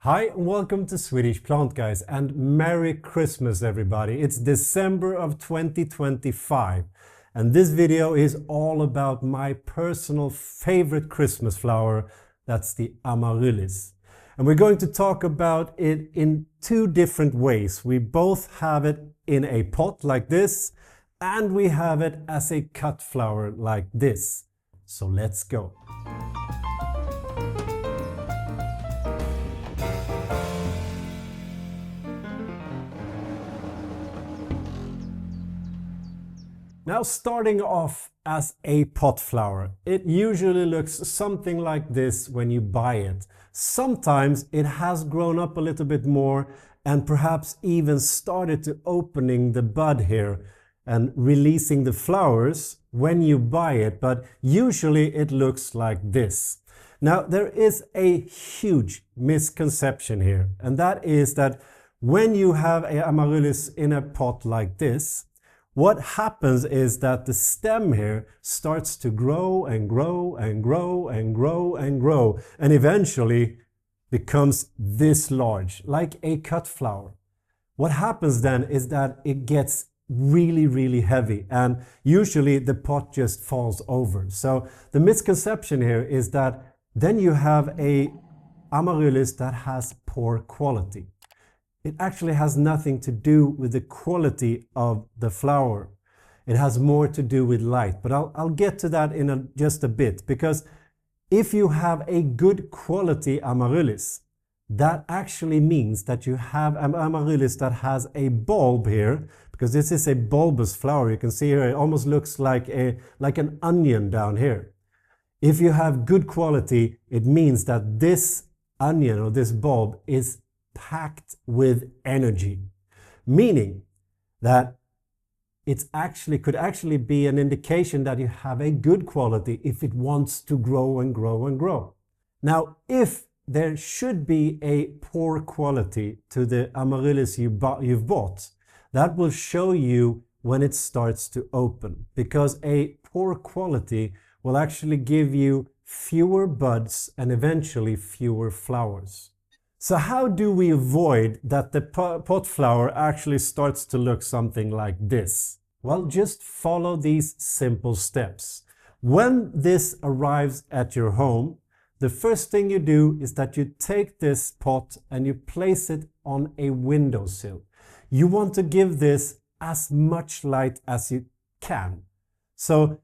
Hi and welcome to Swedish Plantguys and Merry Christmas everybody. It's December of 2025 and this video is all about my personal favorite Christmas flower, that's the Amaryllis. And we're going to talk about it in two different ways. We both have it in a pot like this and we have it as a cut flower like this. So let's go. Now, starting off as a pot flower, it usually looks something like this when you buy it. Sometimes it has grown up a little bit more and perhaps even started to opening the bud here and releasing the flowers when you buy it, but usually it looks like this. Now, there is a huge misconception here, and that is that when you have an Amaryllis in a pot like this, what happens is that the stem here starts to grow and grow and grow and grow and grow and eventually becomes this large, like a cut flower. What happens then is that it gets really heavy and usually the pot just falls over. So the misconception here is that then you have a Amaryllis that has poor quality. It actually has nothing to do with the quality of the flower. It has more to do with light, but I'll get to that in just a bit, because if you have a good quality Amaryllis, that actually means that you have an Amaryllis that has a bulb here, because this is a bulbous flower. You can see here it almost looks like an onion down here. If you have good quality, it means that this onion or this bulb is packed with energy, meaning that it could actually be an indication that you have a good quality if it wants to grow and grow and grow. Now, if there should be a poor quality to the Amaryllis you've bought, that will show you when it starts to open, because a poor quality will actually give you fewer buds and eventually fewer flowers. So how do we avoid that the pot flower actually starts to look something like this? Well, just follow these simple steps. When this arrives at your home, the first thing you do is that you take this pot and you place it on a windowsill. You want to give this as much light as you can. So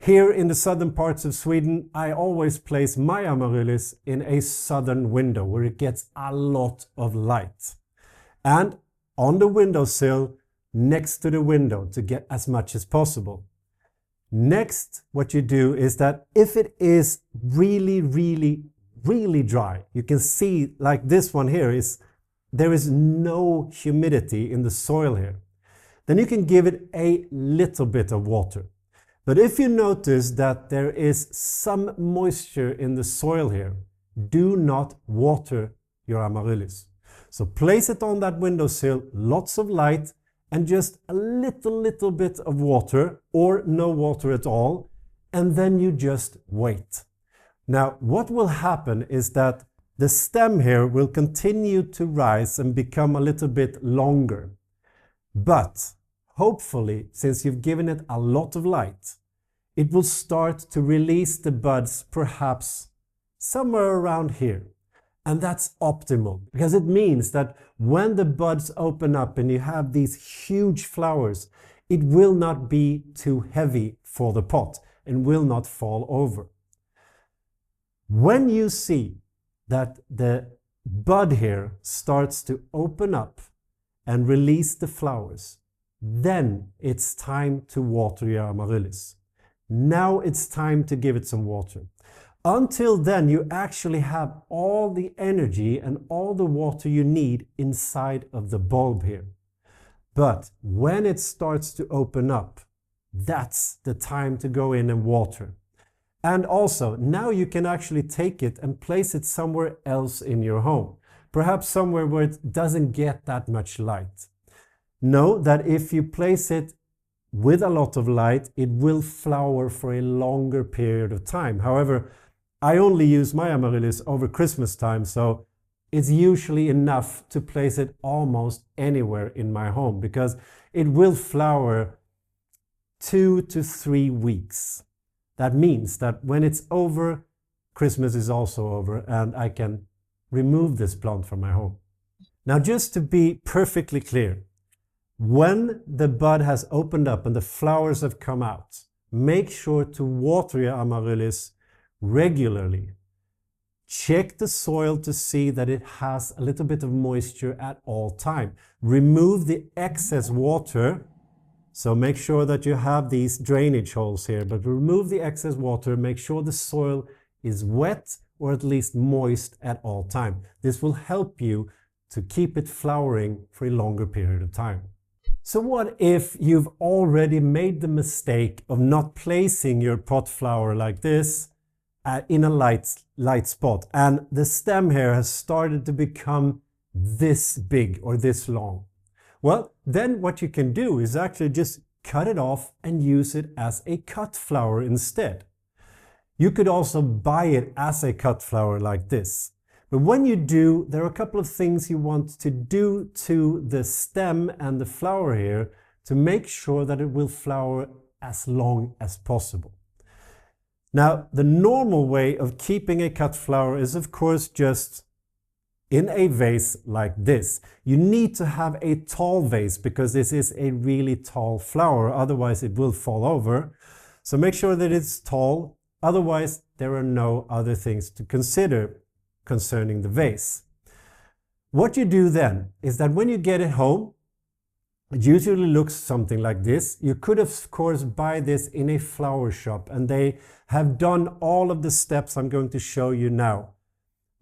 here in the southern parts of Sweden, I always place my Amaryllis in a southern window where it gets a lot of light. And on the windowsill, next to the window to get as much as possible. Next, what you do is that if it is really dry, you can see like this one here there is no humidity in the soil here. Then you can give it a little bit of water. But if you notice that there is some moisture in the soil here, do not water your Amaryllis. So place it on that windowsill, lots of light, and just a little bit of water or no water at all, and then you just wait. Now, what will happen is that the stem here will continue to rise and become a little bit longer. But hopefully, since you've given it a lot of light, it will start to release the buds perhaps somewhere around here. And that's optimal, because it means that when the buds open up and you have these huge flowers, it will not be too heavy for the pot and will not fall over. When you see that the bud here starts to open up and release the flowers, then it's time to water your Amaryllis. Now it's time to give it some water. Until then, you actually have all the energy and all the water you need inside of the bulb here. But when it starts to open up, that's the time to go in and water. And also, now you can actually take it and place it somewhere else in your home. Perhaps somewhere where it doesn't get that much light. Know that if you place it with a lot of light, it will flower for a longer period of time. However, I only use my Amaryllis over Christmas time, so is usually enough to place it almost anywhere in my home because it will flower 2 to 3 weeks. That means that when it's over, Christmas is also over and I can remove this plant from my home. Now, just to be perfectly clear, when the bud has opened up and the flowers have come out, make sure to water your amaryllis regularly. Check the soil to see that it has a little bit of moisture at all time. Remove the excess water. So make sure that you have these drainage holes here, but remove the excess water. Make sure the soil is wet or at least moist at all time. This will help you to keep it flowering for a longer period of time. So what if you've already made the mistake of not placing your pot flower like this in a light spot, and the stem here has started to become this big or this long? Well, then what you can do is actually just cut it off and use it as a cut flower instead. You could also buy it as a cut flower like this. But when you do, there are a couple of things you want to do to the stem and the flower here to make sure that it will flower as long as possible. Now, the normal way of keeping a cut flower is, of course, just in a vase like this. You need to have a tall vase because this is a really tall flower, otherwise it will fall over. So make sure that it's tall, otherwise there are no other things to consider concerning the vase. What you do then is that when you get it home, it usually looks something like this. You could of course buy this in a flower shop and they have done all of the steps I'm going to show you now.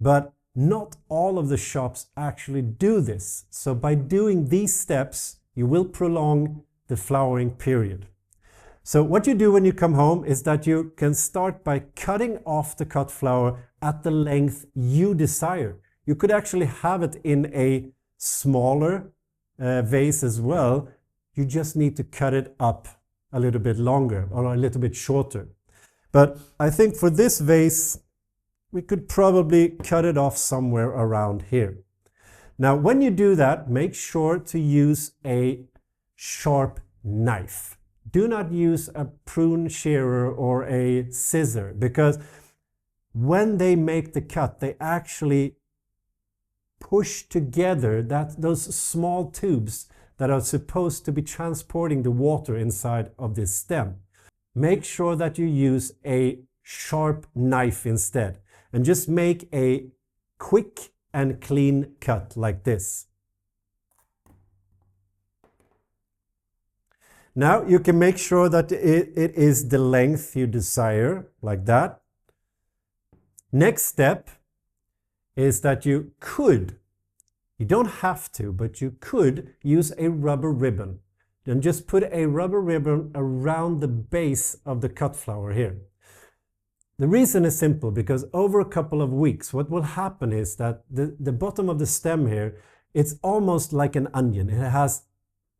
But not all of the shops actually do this. So by doing these steps, you will prolong the flowering period. So what you do when you come home is that you can start by cutting off the cut flower at the length you desire. You could actually have it in a smaller vase as well. You just need to cut it up a little bit longer or a little bit shorter. But I think for this vase, we could probably cut it off somewhere around here. Now, when you do that, make sure to use a sharp knife. Do not use a prune shearer or a scissor because when they make the cut, they actually push together those small tubes that are supposed to be transporting the water inside of this stem. Make sure that you use a sharp knife instead and just make a quick and clean cut like this. Now you can make sure that it is the length you desire, like that. Next step is that you don't have to, but you could use a rubber ribbon. Then just put a rubber ribbon around the base of the cut flower here. The reason is simple, because over a couple of weeks, what will happen is that the bottom of the stem here, it's almost like an onion. It has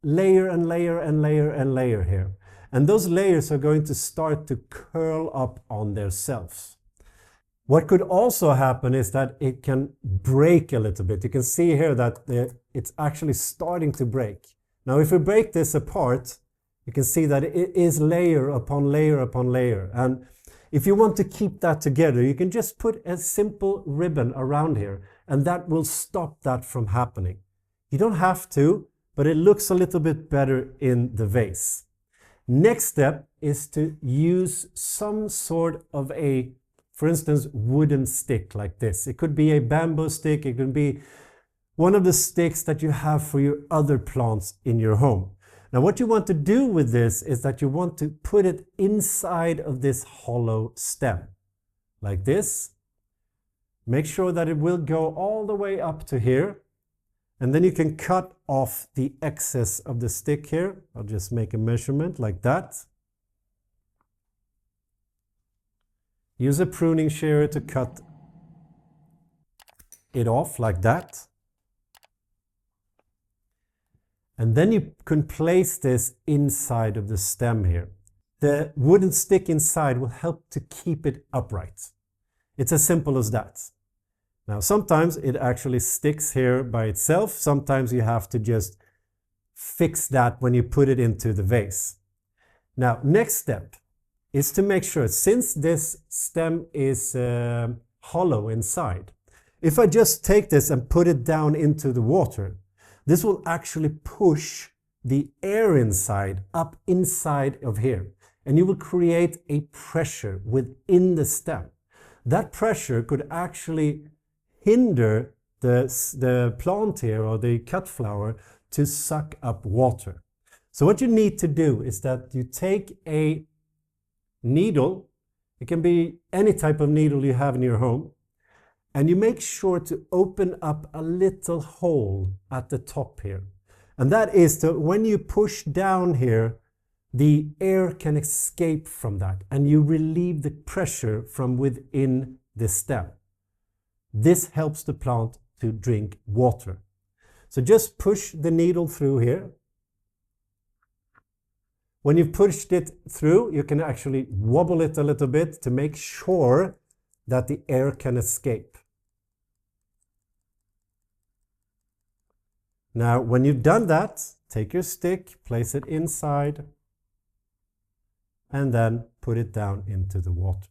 layer and layer and layer and layer here. And those layers are going to start to curl up on themselves. What could also happen is that it can break a little bit. You can see here that it's actually starting to break. Now, if we break this apart, you can see that it is layer upon layer upon layer. And if you want to keep that together, you can just put a simple ribbon around here, and that will stop that from happening. You don't have to, but it looks a little bit better in the vase. Next step is to use some sort of a, for instance, wooden stick like this. It could be a bamboo stick, it could be one of the sticks that you have for your other plants in your home. Now, what you want to do with this is that you want to put it inside of this hollow stem, like this. Make sure that it will go all the way up to here. And then you can cut off the excess of the stick here. I'll just make a measurement like that. Use a pruning shearer to cut it off like that. And then you can place this inside of the stem here. The wooden stick inside will help to keep it upright. It's as simple as that. Now, sometimes it actually sticks here by itself. Sometimes you have to just fix that when you put it into the vase. Now, next step is to make sure, since this stem is hollow inside, if I just take this and put it down into the water, this will actually push the air inside up inside of here. And you will create a pressure within the stem. That pressure could actually hinder the plant here, or the cut flower, to suck up water. So what you need to do is that you take a needle, it can be any type of needle you have in your home, and you make sure to open up a little hole at the top here. And that is to, when you push down here, the air can escape from that and you relieve the pressure from within the stem. This helps the plant to drink water. So just push the needle through here. When you've pushed it through, you can actually wobble it a little bit to make sure that the air can escape. Now, when you've done that, take your stick, place it inside, and then put it down into the water.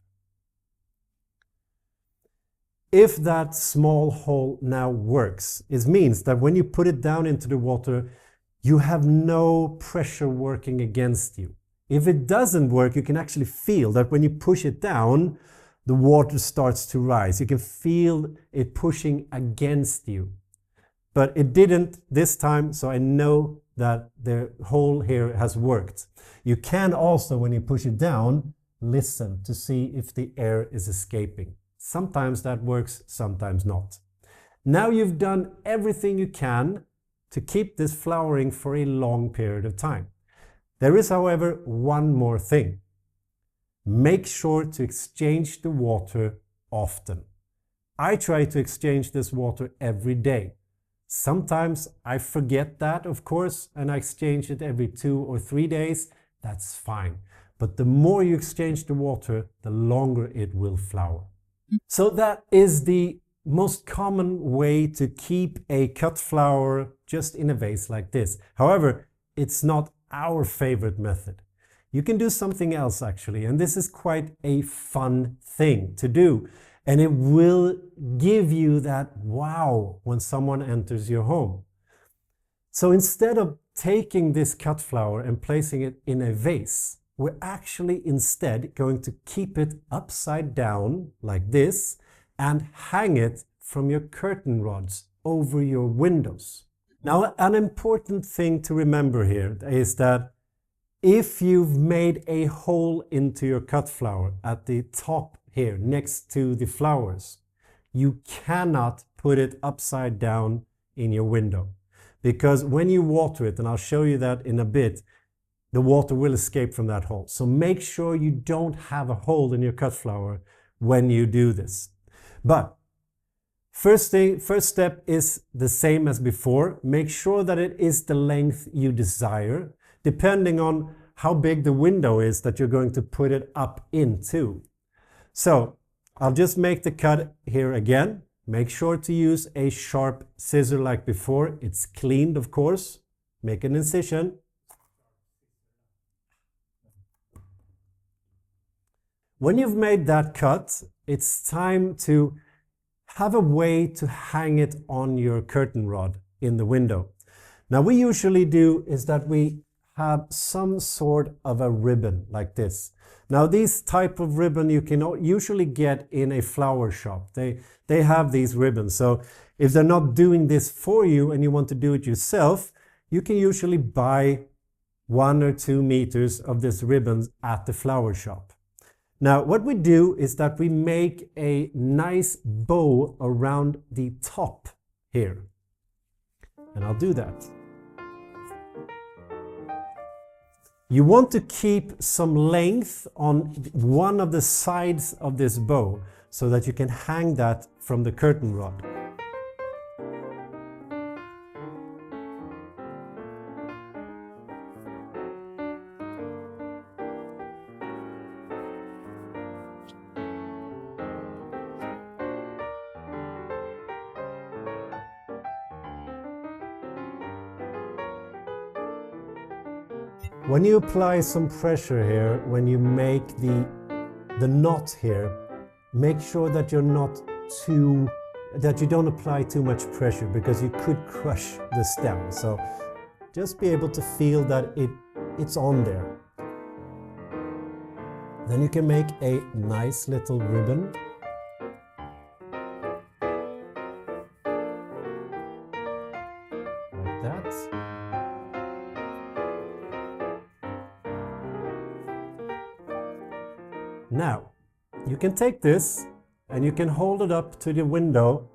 If that small hole now works, it means that when you put it down into the water, you have no pressure working against you. If it doesn't work, you can actually feel that when you push it down, the water starts to rise. You can feel it pushing against you. But it didn't this time, so I know that the hole here has worked. You can also, when you push it down, listen to see if the air is escaping. Sometimes that works, sometimes not. Now you've done everything you can to keep this flowering for a long period of time. There is, however, one more thing. Make sure to exchange the water often. I try to exchange this water every day. Sometimes I forget that, of course, and I exchange it every 2 or 3 days. That's fine. But the more you exchange the water, the longer it will flower. So that is the most common way to keep a cut flower just in a vase like this. However, it's not our favorite method. You can do something else actually, and this is quite a fun thing to do. And it will give you that wow when someone enters your home. So instead of taking this cut flower and placing it in a vase, we're actually instead going to keep it upside down like this and hang it from your curtain rods over your windows. Now, an important thing to remember here is that if you've made a hole into your cut flower at the top here next to the flowers, you cannot put it upside down in your window, because when you water it, and I'll show you that in a bit, the water will escape from that hole. So make sure you don't have a hole in your cut flower when you do this. But first step is the same as before. Make sure that it is the length you desire, depending on how big the window is that you're going to put it up into. So I'll just make the cut here again. Make sure to use a sharp scissor like before. It's cleaned, of course. Make an incision. When you've made that cut, it's time to have a way to hang it on your curtain rod in the window. Now, we usually do is that we have some sort of a ribbon like this. Now, these type of ribbon you can usually get in a flower shop. They have these ribbons. So if they're not doing this for you and you want to do it yourself, you can usually buy 1 or 2 meters of this ribbon at the flower shop. Now, what we do is that we make a nice bow around the top here. And I'll do that. You want to keep some length on one of the sides of this bow so that you can hang that from the curtain rod. When you apply some pressure here, when you make the knot here, make sure that you don't apply too much pressure, because you could crush the stem. So just be able to feel that it's on there. Then you can make a nice little ribbon. Like that. Now, you can take this and you can hold it up to the window,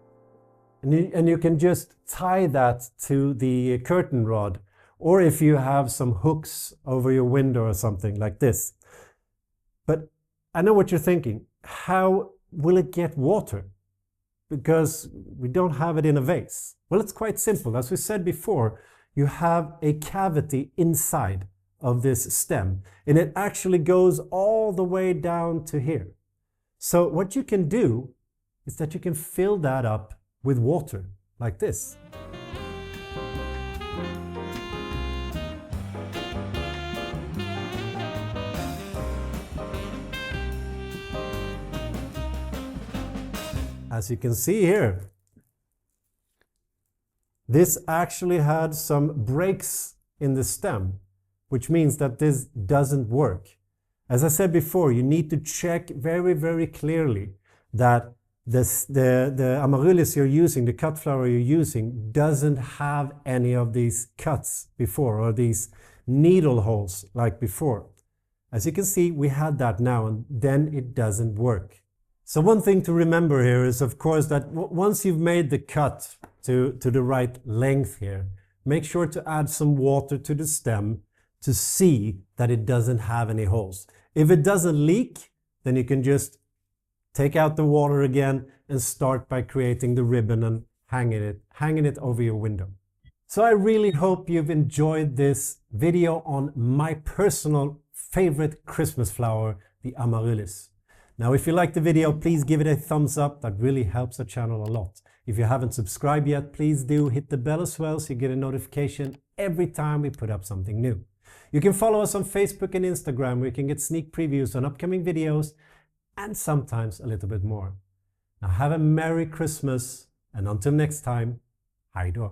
and you can just tie that to the curtain rod, or if you have some hooks over your window or something like this. But I know what you're thinking. How will it get water? Because we don't have it in a vase. Well, it's quite simple. As we said before, you have a cavity inside of this stem, and it actually goes all the way down to here. So what you can do is that you can fill that up with water, like this. As you can see here, this actually had some breaks in the stem, which means that this doesn't work. As I said before, you need to check very, very clearly that the Amaryllis you're using, the cut flower you're using, doesn't have any of these cuts before, or these needle holes like before. As you can see, we had that now, and then it doesn't work. So one thing to remember here is, of course, that once you've made the cut to the right length here, make sure to add some water to the stem to see that it doesn't have any holes. If it doesn't leak, then you can just take out the water again and start by creating the ribbon and hanging it over your window. So I really hope you've enjoyed this video on my personal favorite Christmas flower, the Amaryllis. Now, if you liked the video, please give it a thumbs up. That really helps the channel a lot. If you haven't subscribed yet, please do hit the bell as well, so you get a notification every time we put up something new. You can follow us on Facebook and Instagram, where you can get sneak previews on upcoming videos and sometimes a little bit more. Now have a Merry Christmas, and until next time, hej då.